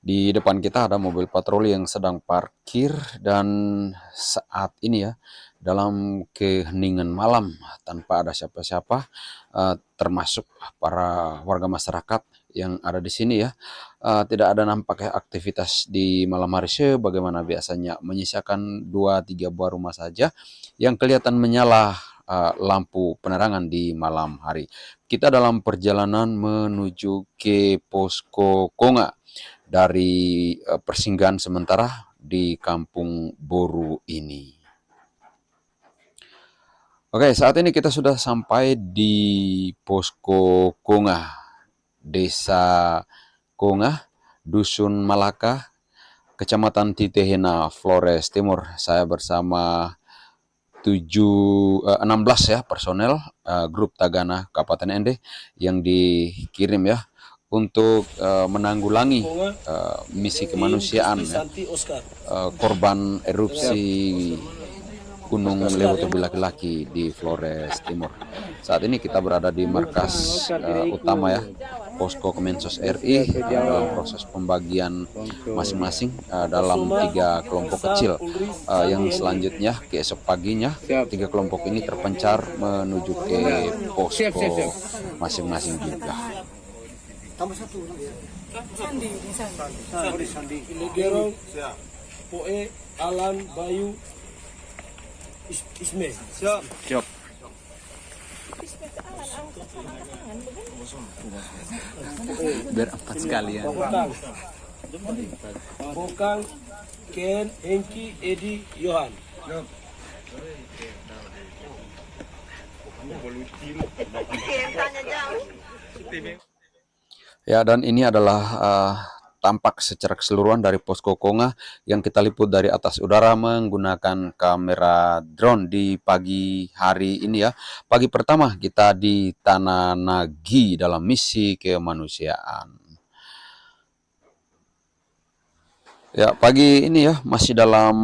Di depan kita ada mobil patroli yang sedang parkir dan saat ini ya dalam keheningan malam tanpa ada siapa-siapa, termasuk para warga masyarakat yang ada di sini ya, tidak ada nampak ya aktivitas di malam hari sebagaimana biasanya, menyisakan 2-3 buah rumah saja yang kelihatan menyala lampu penerangan di malam hari. Kita dalam perjalanan menuju ke Posko Konga dari persinggahan sementara di Kampung Boru ini. Oke, saat ini kita sudah sampai di Posko Konga, Desa Konga, Dusun Malaka, Kecamatan Titehena, Flores Timur. Saya bersama 16 ya personel grup Tagana Kabupaten Ende yang dikirim ya untuk menanggulangi misi kemanusiaan ya, korban erupsi Gunung Leutobi Laki-Laki di Flores Timur. Saat ini kita berada di markas utama ya, Posko Kemensos RI dalam proses pembagian masing-masing dalam 3 kelompok kecil. Yang selanjutnya keesok paginya 3 kelompok ini terpencar menuju ke posko masing-masing juga. Tambah satu Sandi. Gerong, Poe, Alan, Bayu, Isme. Siap. Biar 4 sekalian. Bokang, Ken, Hengki, Edi, Johan. Ya, dan ini adalah tampak secara keseluruhan dari Posko Konga yang kita liput dari atas udara menggunakan kamera drone di pagi hari ini ya. Pagi pertama kita di Tanah Nagi dalam misi kemanusiaan. Ya, pagi ini ya masih dalam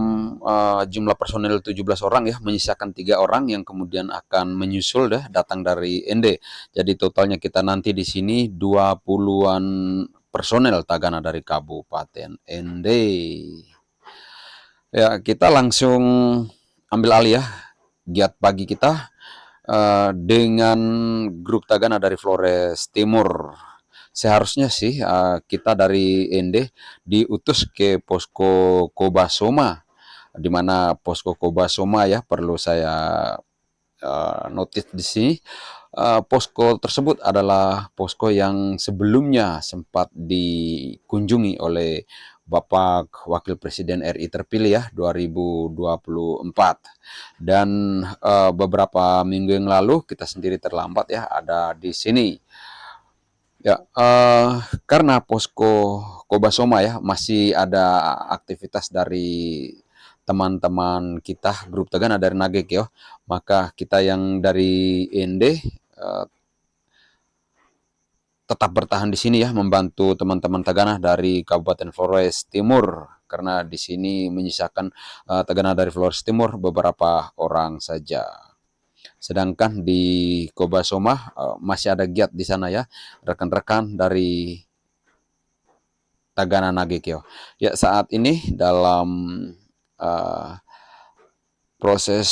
jumlah personel 17 orang ya, menyisakan 3 orang yang kemudian akan menyusul dah datang dari Ende. Jadi totalnya kita nanti di sini 20-an personel Tagana dari Kabupaten Ende. Ya, kita langsung ambil alih ya giat pagi kita dengan grup Tagana dari Flores Timur. Seharusnya sih kita dari Ende diutus ke Posko Kobasoma, di mana Posko Kobasoma ya perlu saya notis di sini. Posko tersebut adalah posko yang sebelumnya sempat dikunjungi oleh Bapak Wakil Presiden RI terpilih ya 2024, dan beberapa minggu yang lalu kita sendiri terlambat ya ada di sini. Ya, karena Posko Kobasoma ya masih ada aktivitas dari teman-teman kita grup Tagana dari Nagek ya, maka kita yang dari Ende tetap bertahan di sini ya membantu teman-teman Tagana dari Kabupaten Flores Timur, karena di sini menyisakan Tagana dari Flores Timur beberapa orang saja. Sedangkan di Kobasoma masih ada giat di sana ya, rekan-rekan dari Tagana Nagekyo. Ya, saat ini dalam proses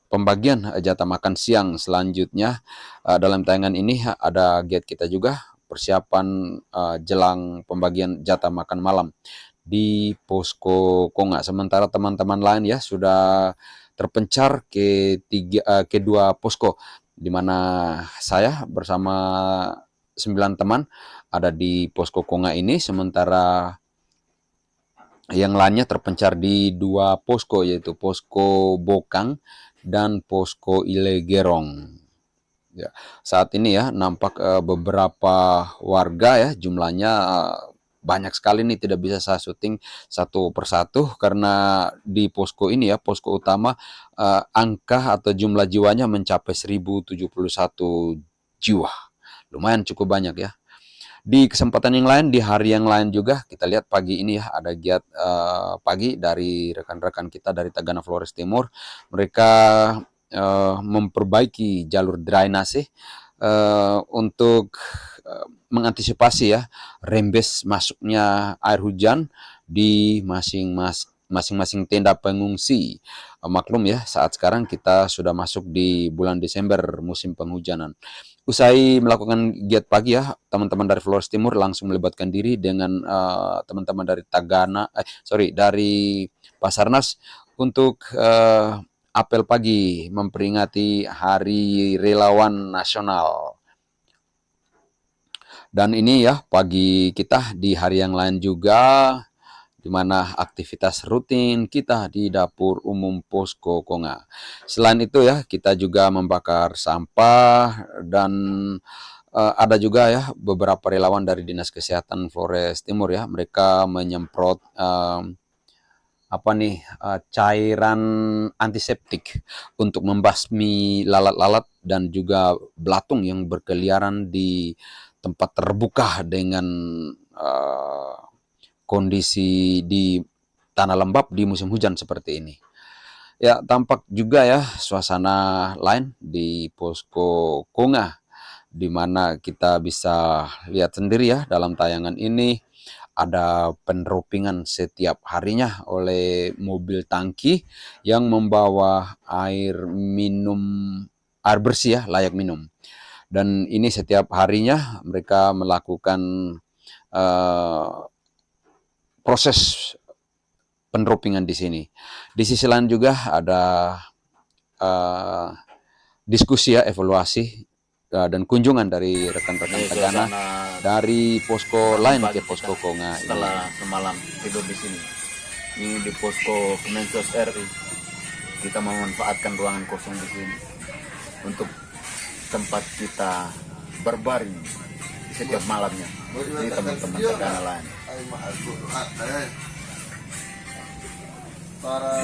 pembagian jatah makan siang selanjutnya. Dalam tayangan ini ada giat kita juga persiapan jelang pembagian jatah makan malam di Posko Konga. Sementara teman-teman lain ya sudah terpencar ke 2 posko, di mana saya bersama 9 teman ada di Posko Konga ini, sementara yang lainnya terpencar di 2 posko, yaitu Posko Bokang dan Posko Ilegerong. Ya, saat ini ya nampak beberapa warga ya, jumlahnya banyak sekali nih, tidak bisa saya syuting satu persatu karena di posko ini ya, posko utama, angka atau jumlah jiwanya mencapai 1071 jiwa. Lumayan cukup banyak ya. Di kesempatan yang lain, di hari yang lain juga kita lihat pagi ini ya ada giat pagi dari rekan-rekan kita dari Tagana Flores Timur. Mereka memperbaiki jalur drainase untuk mengantisipasi ya rembes masuknya air hujan di masing-masing tenda pengungsi. Maklum ya, saat sekarang kita sudah masuk di bulan Desember, musim penghujanan. Usai melakukan giat pagi ya, teman-teman dari Flores Timur langsung melibatkan diri dengan teman-teman dari dari Basarnas untuk apel pagi memperingati Hari Relawan Nasional. Dan ini ya pagi kita di hari yang lain juga, di mana aktivitas rutin kita di dapur umum Posko Konga. Selain itu ya, kita juga membakar sampah dan ada juga ya beberapa relawan dari Dinas Kesehatan Flores Timur ya, mereka menyemprot cairan antiseptik untuk membasmi lalat-lalat dan juga belatung yang berkeliaran di tempat terbuka dengan kondisi di tanah lembab di musim hujan seperti ini. Ya, tampak juga ya suasana lain di Posko Konga, di mana kita bisa lihat sendiri ya dalam tayangan ini ada penropingan setiap harinya oleh mobil tangki yang membawa air bersih ya, layak minum. Dan ini setiap harinya mereka melakukan proses penropingan di sini. Di sisi lain juga ada diskusi ya, evaluasi dan kunjungan dari rekan-rekan Tagana dari posko lain ke Posko Konga. Setelah semalam tidur di sini, ini di posko Kemensos RI, kita memanfaatkan ruangan kosong di sini untuk tempat kita berbaring setiap malamnya. Ini teman-teman Tagana lain.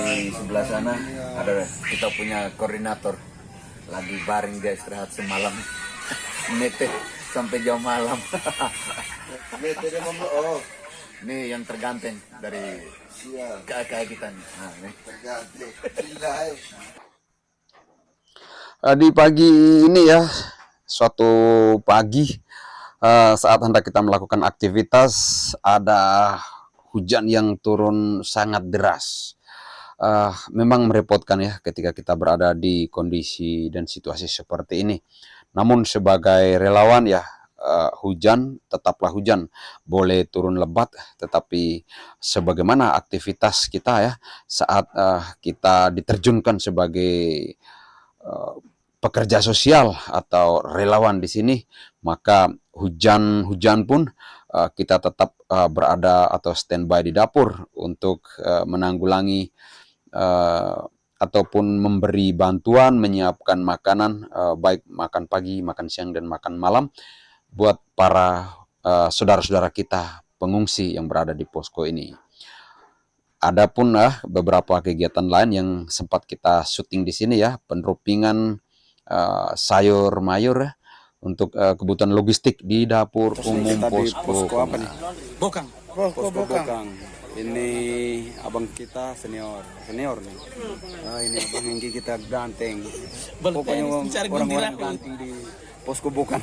Di sebelah sana ada kita punya koordinator lagi baring, dia istirahat semalam nete sampai jam malam. Ini yang terganteng dari kakak kita nih. Nah, nih. Di pagi ini ya, suatu pagi saat hendak kita melakukan aktivitas, ada hujan yang turun sangat deras. Memang merepotkan ya ketika kita berada di kondisi dan situasi seperti ini. Namun sebagai relawan ya, hujan tetaplah hujan, boleh turun lebat, tetapi sebagaimana aktivitas kita ya saat kita diterjunkan sebagai pekerja sosial atau relawan di sini, maka hujan pun kita tetap berada atau standby di dapur untuk menanggulangi ataupun memberi bantuan, menyiapkan makanan, baik makan pagi, makan siang, dan makan malam buat para saudara-saudara kita pengungsi yang berada di posko ini. Ada pun beberapa kegiatan lain yang sempat kita syuting di sini ya, penropingan sayur mayur untuk kebutuhan logistik di dapur umum posko apa nih? Bokang. Posko Bokang. Ini abang kita senior nih. Oh, ini abang Hengki kita ganteng. Pokoknya orang-orang ganteng di posko Bokang.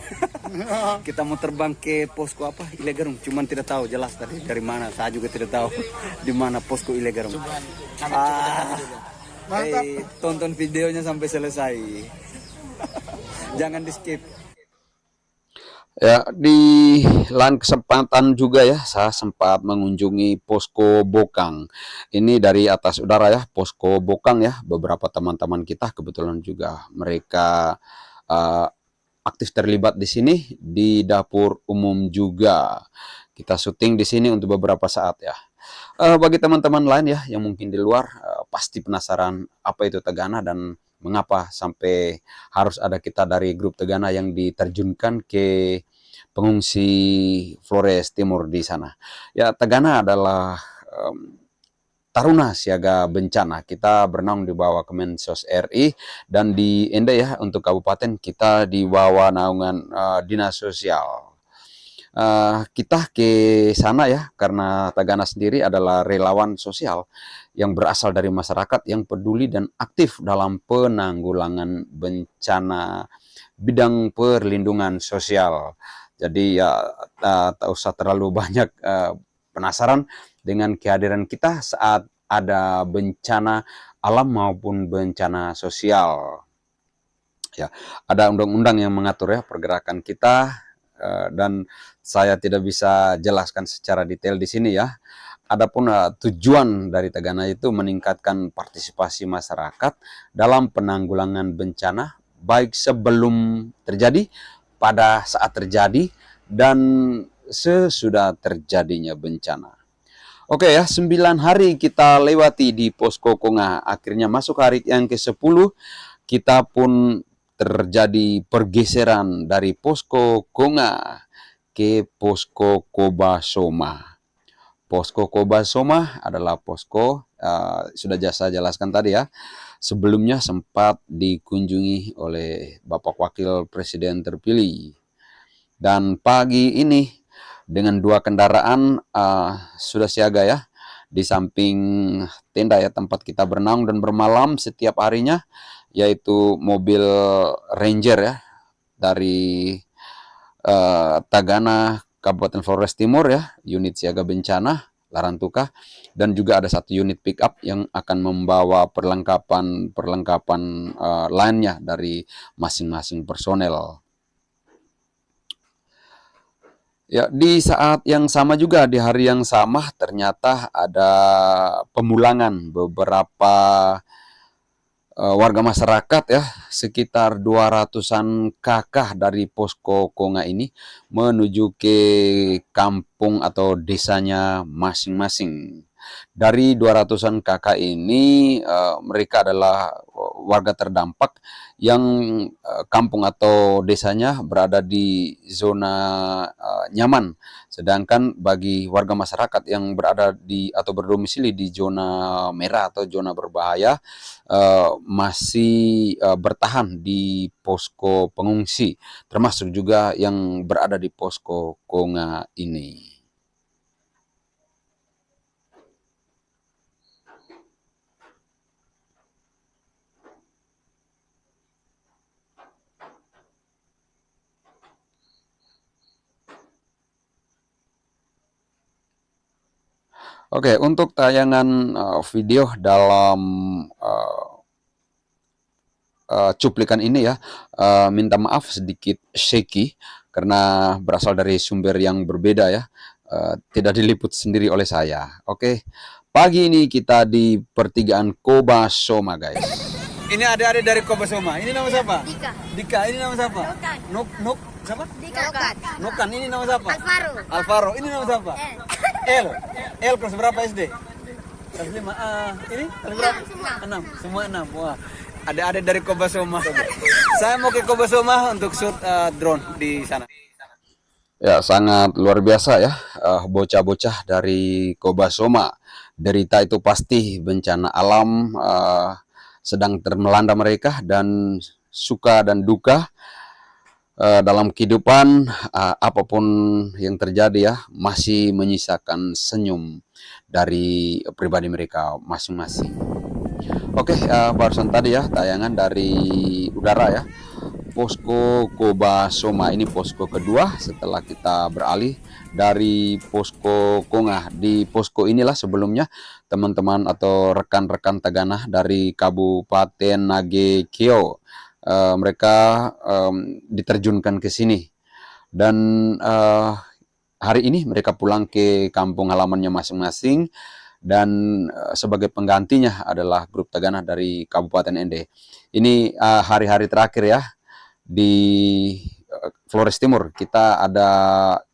Kita mau terbang ke posko apa? Ilegarum. Cuman tidak tahu jelas tadi dari mana. Saya juga tidak tahu di mana posko Ilegarum. Tonton videonya sampai selesai. Jangan di skip. Ya, di lain kesempatan juga ya, saya sempat mengunjungi Posko Bokang. Ini dari atas udara ya, Posko Bokang ya. Beberapa teman-teman kita kebetulan juga mereka aktif terlibat di sini, di dapur umum juga. Kita syuting di sini untuk beberapa saat ya. Bagi teman-teman lain ya yang mungkin di luar pasti penasaran apa itu Tagana dan mengapa sampai harus ada kita dari grup Tagana yang diterjunkan ke pengungsi Flores Timur di sana. Ya, Tagana adalah Taruna Siaga Bencana. Kita bernaung di bawah Kemensos RI, dan di Ende ya untuk kabupaten kita di bawah naungan Dinas Sosial. Kita ke sana ya karena Tagana sendiri adalah relawan sosial yang berasal dari masyarakat yang peduli dan aktif dalam penanggulangan bencana bidang perlindungan sosial. Jadi ya tak usah terlalu banyak penasaran dengan kehadiran kita saat ada bencana alam maupun bencana sosial. Ya, ada undang-undang yang mengatur ya pergerakan kita, dan saya tidak bisa jelaskan secara detail di sini ya. Adapun tujuan dari Tagana itu meningkatkan partisipasi masyarakat dalam penanggulangan bencana, baik sebelum terjadi, pada saat terjadi, dan sesudah terjadinya bencana. Oke ya, 9 hari kita lewati di Posko Konga. Akhirnya masuk hari yang ke-10, kita pun terjadi pergeseran dari Posko Konga ke Posko Kobasoma. Posko Kobasoma adalah posko, sudah saya jelaskan tadi ya, sebelumnya sempat dikunjungi oleh Bapak Wakil Presiden terpilih. Dan pagi ini dengan 2 kendaraan sudah siaga ya, di samping tenda ya tempat kita bernaung dan bermalam setiap harinya, yaitu mobil Ranger ya dari Tagana Kabupaten Flores Timur ya, unit siaga bencana Larantuka, dan juga ada 1 unit pickup yang akan membawa perlengkapan lainnya dari masing-masing personel. Ya, di saat yang sama juga, di hari yang sama ternyata ada pemulangan beberapa warga masyarakat ya, sekitar 200-an kakak dari Posko Konga ini menuju ke kampung atau desanya masing-masing. Dari 200-an kakak ini mereka adalah warga terdampak yang kampung atau desanya berada di zona nyaman. Sedangkan bagi warga masyarakat yang berada di atau berdomisili di zona merah atau zona berbahaya masih bertahan di posko pengungsi, termasuk juga yang berada di Posko Konga ini. Oke, untuk tayangan video dalam cuplikan ini ya, minta maaf sedikit shaky karena berasal dari sumber yang berbeda ya, tidak diliput sendiri oleh saya. Oke, pagi ini kita di pertigaan Kobasoma guys. Ini adik-adik dari Kobasoma. Ini nama siapa? Dika. Dika, ini nama siapa? Nokan. Nuk, siapa? Dika. Nokan. Nokan, ini nama siapa? Alvaro. Alvaro, ini nama siapa? El kelas berapa SD? Kelas 5. Ini kelas berapa? 6. Semua 6. Wah. Adik-adik dari Kobasoma. Saya mau ke Kobasoma untuk shoot drone di sana. Ya, sangat luar biasa ya, bocah-bocah dari Kobasoma. Derita itu pasti bencana alam sedang melanda mereka, dan suka dan duka dalam kehidupan, apapun yang terjadi ya, masih menyisakan senyum dari pribadi mereka masing-masing. Oke, barusan tadi ya tayangan dari udara ya, Posko Kobasoma ini posko kedua setelah kita beralih dari Posko Konga. Di posko inilah sebelumnya teman-teman atau rekan-rekan Tagana dari Kabupaten Nagekeo mereka diterjunkan ke sini, dan hari ini mereka pulang ke kampung halamannya masing-masing, dan sebagai penggantinya adalah grup Tagana dari Kabupaten Ende. Ini hari-hari terakhir ya di Flores Timur. Kita ada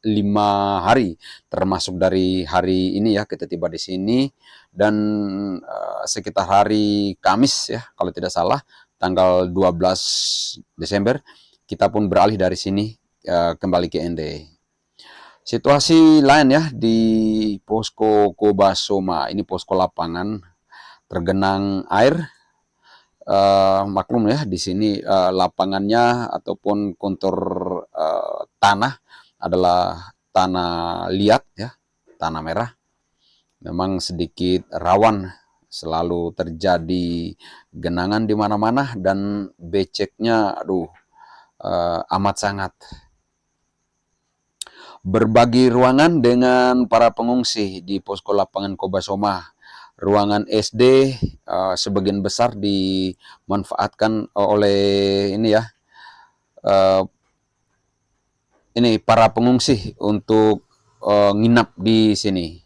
5 hari, termasuk dari hari ini ya kita tiba di sini, dan sekitar hari Kamis ya kalau tidak salah, tanggal 12 Desember kita pun beralih dari sini kembali ke Ende. Situasi lain ya di Posko Kobasoma, ini posko lapangan tergenang air. Maklum ya di sini lapangannya ataupun kontur tanah adalah tanah liat ya, tanah merah. Memang sedikit rawan, selalu terjadi genangan di mana-mana, dan beceknya aduh amat sangat. berbagi ruangan dengan para pengungsi di posko lapangan Kobasoma. Ruangan SD sebagian besar dimanfaatkan oleh ini ya, ini para pengungsi untuk nginap di sini.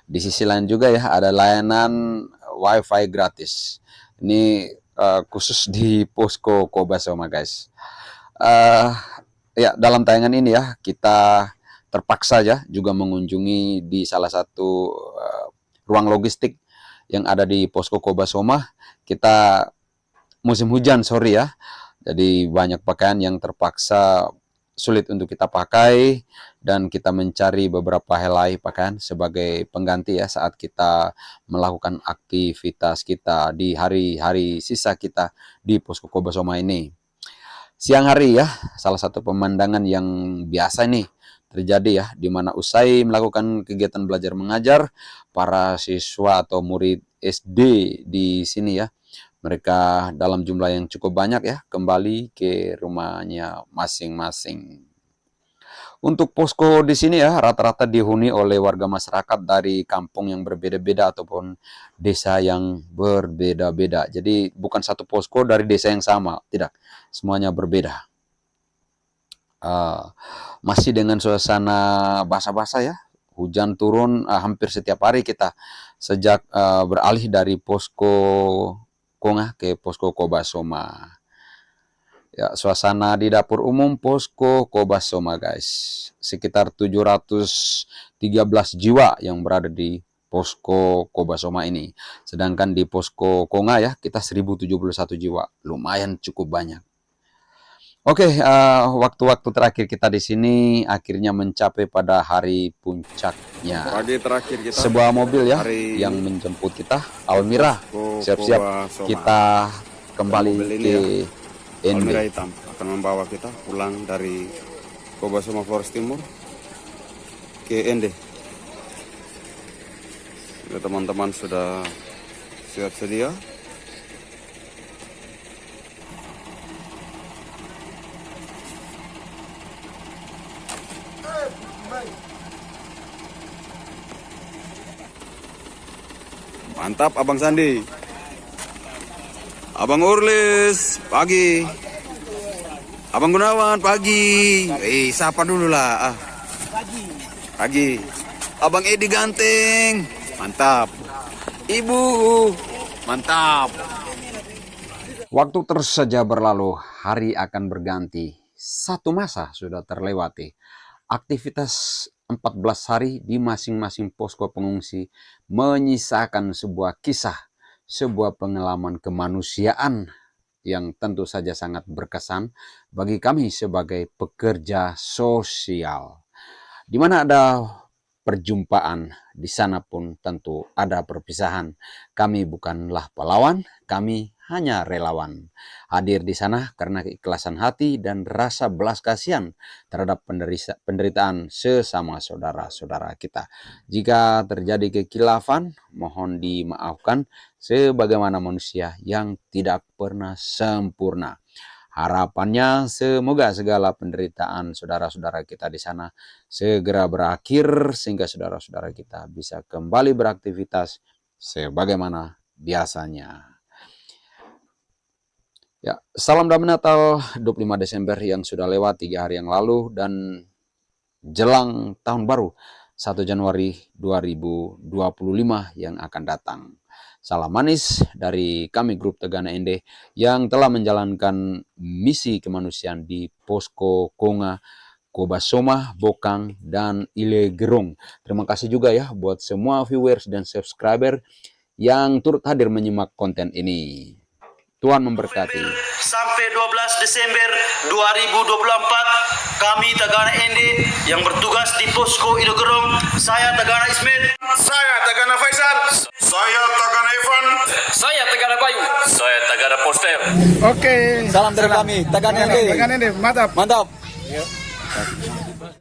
Di sisi lain juga ya ada layanan WiFi gratis. Ini khusus di posko Kobasoma, guys. Ya, dalam tayangan ini ya kita terpaksa ya juga mengunjungi di salah satu ruang logistik yang ada di posko Kobasoma. Kita musim hujan, sorry ya. Jadi banyak pakaian yang terpaksa sulit untuk kita pakai dan kita mencari beberapa helai pakaian sebagai pengganti ya saat kita melakukan aktivitas kita di hari-hari sisa kita di posko Kobasoma ini. Siang hari ya, salah satu pemandangan yang biasa nih terjadi ya, di mana usai melakukan kegiatan belajar mengajar, para siswa atau murid SD di sini ya, mereka dalam jumlah yang cukup banyak ya, kembali ke rumahnya masing-masing. Untuk posko di sini ya, rata-rata dihuni oleh warga masyarakat dari kampung yang berbeda-beda ataupun desa yang berbeda-beda. Jadi bukan satu posko dari desa yang sama, tidak, semuanya berbeda. Masih dengan suasana basah-basah ya, hujan turun hampir setiap hari kita sejak beralih dari posko Konga ke posko Kobasoma. Ya, suasana di dapur umum posko Kobasoma, guys, sekitar 713 jiwa yang berada di posko Kobasoma ini, sedangkan di posko Konga ya kita 1071 jiwa, lumayan cukup banyak. Oke, waktu-waktu terakhir kita di sini akhirnya mencapai pada hari puncaknya. Pagi terakhir kita. Sebuah mobil ya yang menjemput kita, Almira. Siap-siap kita kembali ke Almira hitam akan membawa kita pulang dari Kobasoma Flores Timur ke ND. Teman-teman sudah siap sedia. Mantap Abang Sandi. Abang Urlis, pagi. Abang Gunawan, pagi. Sapa dulu lah. Pagi. Abang Edi ganteng. Mantap. Ibu, mantap. Waktu terus saja berlalu, hari akan berganti. Satu masa sudah terlewati. Aktivitas 14 hari di masing-masing posko pengungsi menyisakan sebuah kisah, sebuah pengalaman kemanusiaan yang tentu saja sangat berkesan bagi kami sebagai pekerja sosial. Di mana ada perjumpaan, di sana pun tentu ada perpisahan. Kami bukanlah pahlawan, kami hanya relawan. Hadir di sana karena keikhlasan hati dan rasa belas kasihan terhadap penderitaan sesama saudara-saudara kita. Jika terjadi kekhilafan, mohon dimaafkan sebagaimana manusia yang tidak pernah sempurna. Harapannya semoga segala penderitaan saudara-saudara kita di sana segera berakhir sehingga saudara-saudara kita bisa kembali beraktivitas sebagaimana biasanya. Ya, salam damai Natal 25 Desember yang sudah lewat 3 hari yang lalu dan jelang tahun baru 1 Januari 2025 yang akan datang. Salam manis dari kami grup Tegana ND yang telah menjalankan misi kemanusiaan di posko Konga, Kobasoma, Bokang, dan Ile Gerong. Terima kasih juga ya buat semua viewers dan subscriber yang turut hadir menyimak konten ini. Tuhan memberkati. Sampai 12 Desember 2024 kami Tegana ND yang bertugas di posko Ile Gerong. Saya Tegana Ismail. Saya Tegana Faisal. Saya Tegana Ivan. Saya Tegana Bayu. Saya Tegana Poster. Oke. Salam dari kami, Tegana ND. Tegana ND, mantap. Mantap.